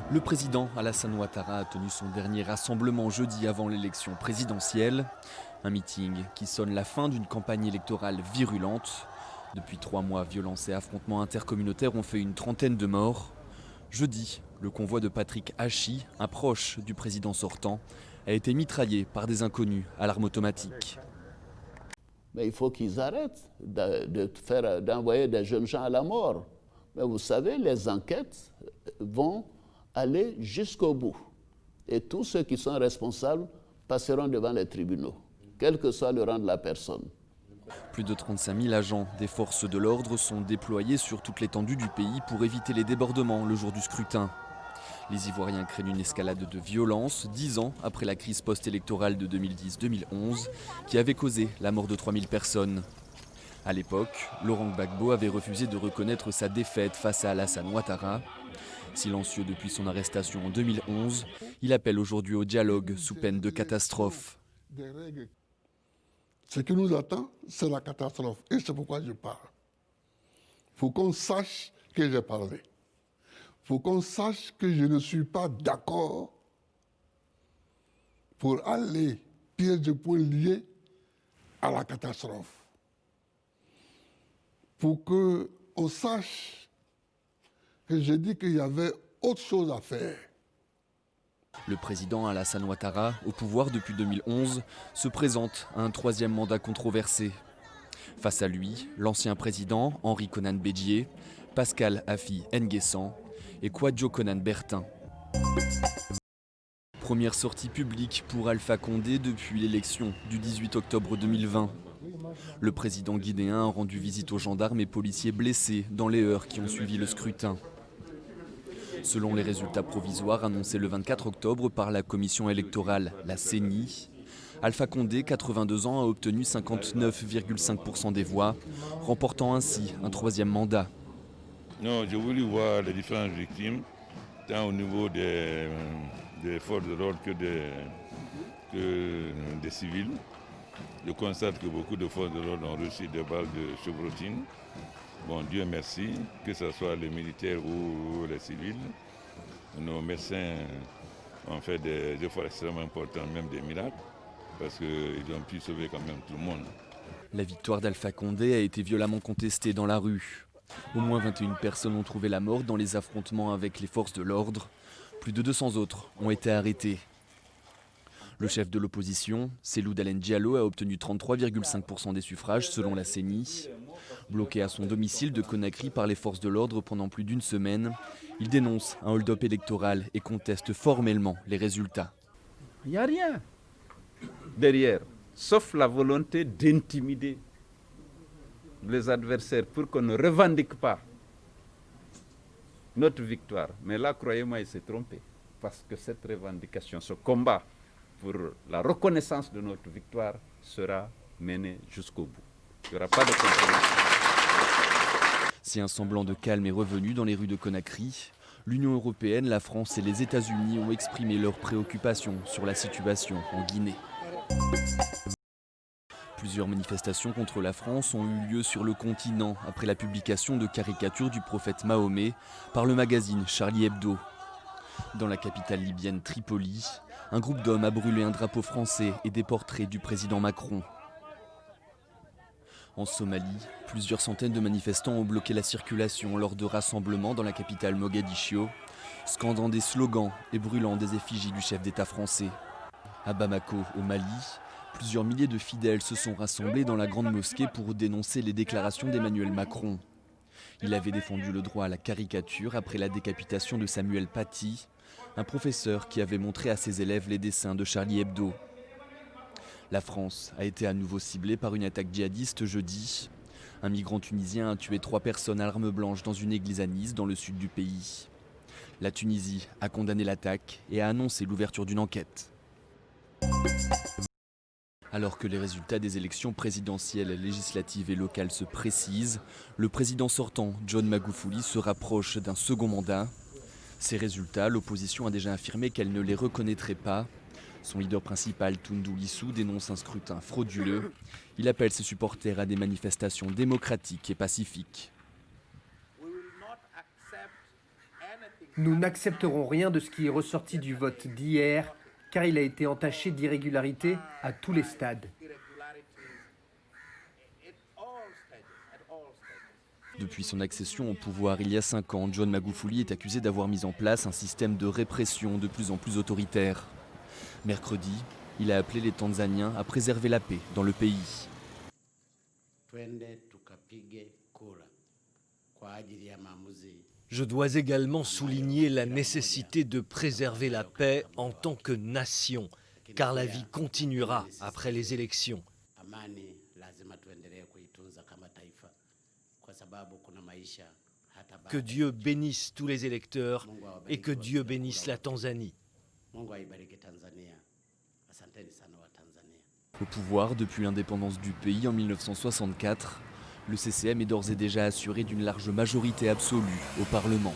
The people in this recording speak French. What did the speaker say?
Le président Alassane Ouattara a tenu son dernier rassemblement jeudi avant l'élection présidentielle. Un meeting qui sonne la fin d'une campagne électorale virulente. Depuis 3 mois, violences et affrontements intercommunautaires ont fait une trentaine de morts. Jeudi, le convoi de Patrick Hachi, un proche du président sortant, a été mitraillé par des inconnus à l'arme automatique. Mais il faut qu'ils arrêtent d'envoyer des jeunes gens à la mort. Mais vous savez, les enquêtes vont aller jusqu'au bout. Et tous ceux qui sont responsables passeront devant les tribunaux, quel que soit le rang de la personne. Plus de 35 000 agents des forces de l'ordre sont déployés sur toute l'étendue du pays pour éviter les débordements le jour du scrutin. Les Ivoiriens craignent une escalade de violence 10 ans après la crise post-électorale de 2010-2011 qui avait causé la mort de 3000 personnes. À l'époque, Laurent Gbagbo avait refusé de reconnaître sa défaite face à Alassane Ouattara. Silencieux depuis son arrestation en 2011, il appelle aujourd'hui au dialogue sous peine de catastrophe. Ce qui nous attend, c'est la catastrophe. Et c'est pourquoi je parle. Il faut qu'on sache que j'ai parlé. Il faut qu'on sache que je ne suis pas d'accord pour aller pied de point lié à la catastrophe. Pour qu'on sache que j'ai dit qu'il y avait autre chose à faire. Le président Alassane Ouattara, au pouvoir depuis 2011, se présente à un 3e mandat controversé. Face à lui, l'ancien président Henri Konan Bédié, Pascal Affi N'Guessan et Kouadio Konan Bertin. Première sortie publique pour Alpha Condé depuis l'élection du 18 octobre 2020. Le président guinéen a rendu visite aux gendarmes et policiers blessés dans les heures qui ont suivi le scrutin. Selon les résultats provisoires annoncés le 24 octobre par la commission électorale, la CENI, Alpha Condé, 82 ans, a obtenu 59,5% des voix, remportant ainsi un 3e mandat. Non, j'ai voulu voir les différentes victimes, tant au niveau des forces de l'ordre que des civils. Je constate que beaucoup de forces de l'ordre ont reçu des balles de chevrotine. Bon, Dieu merci, que ce soit les militaires ou les civils. Nos médecins ont fait des efforts extrêmement importants, même des miracles, parce qu'ils ont pu sauver quand même tout le monde. La victoire d'Alpha Condé a été violemment contestée dans la rue. Au moins 21 personnes ont trouvé la mort dans les affrontements avec les forces de l'ordre. Plus de 200 autres ont été arrêtés. Le chef de l'opposition, Cellou Dalein Diallo, a obtenu 33,5% des suffrages selon la CENI. Bloqué à son domicile de Conakry par les forces de l'ordre pendant plus d'une semaine, il dénonce un hold-up électoral et conteste formellement les résultats. Il n'y a rien derrière, sauf la volonté d'intimider les adversaires pour qu'on ne revendique pas notre victoire. Mais là, croyez-moi, il s'est trompé. Parce que cette revendication, ce combat pour la reconnaissance de notre victoire sera mené jusqu'au bout. Il n'y aura pas de compromis. Si un semblant de calme est revenu dans les rues de Conakry, l'Union européenne, la France et les États-Unis ont exprimé leurs préoccupations sur la situation en Guinée. Plusieurs manifestations contre la France ont eu lieu sur le continent après la publication de caricatures du prophète Mahomet par le magazine Charlie Hebdo. Dans la capitale libyenne Tripoli, un groupe d'hommes a brûlé un drapeau français et des portraits du président Macron. En Somalie, plusieurs centaines de manifestants ont bloqué la circulation lors de rassemblements dans la capitale Mogadiscio, scandant des slogans et brûlant des effigies du chef d'État français. À Bamako, au Mali, plusieurs milliers de fidèles se sont rassemblés dans la grande mosquée pour dénoncer les déclarations d'Emmanuel Macron. Il avait défendu le droit à la caricature après la décapitation de Samuel Paty, un professeur qui avait montré à ses élèves les dessins de Charlie Hebdo. La France a été à nouveau ciblée par une attaque djihadiste jeudi. Un migrant tunisien a tué 3 personnes à l'arme blanche dans une église à Nice, dans le sud du pays. La Tunisie a condamné l'attaque et a annoncé l'ouverture d'une enquête. Alors que les résultats des élections présidentielles, législatives et locales se précisent, le président sortant, John Magufuli, se rapproche d'un second mandat. Ces résultats, l'opposition a déjà affirmé qu'elle ne les reconnaîtrait pas. Son leader principal, Tundu Lissu, dénonce un scrutin frauduleux. Il appelle ses supporters à des manifestations démocratiques et pacifiques. Nous n'accepterons rien de ce qui est ressorti du vote d'hier, car il a été entaché d'irrégularités à tous les stades. Depuis son accession au pouvoir il y a 5 ans, John Magufuli est accusé d'avoir mis en place un système de répression de plus en plus autoritaire. Mercredi, il a appelé les Tanzaniens à préserver la paix dans le pays. Je dois également souligner la nécessité de préserver la paix en tant que nation, car la vie continuera après les élections. Que Dieu bénisse tous les électeurs et que Dieu bénisse la Tanzanie. Au pouvoir depuis l'indépendance du pays en 1964, le CCM est d'ores et déjà assuré d'une large majorité absolue au Parlement.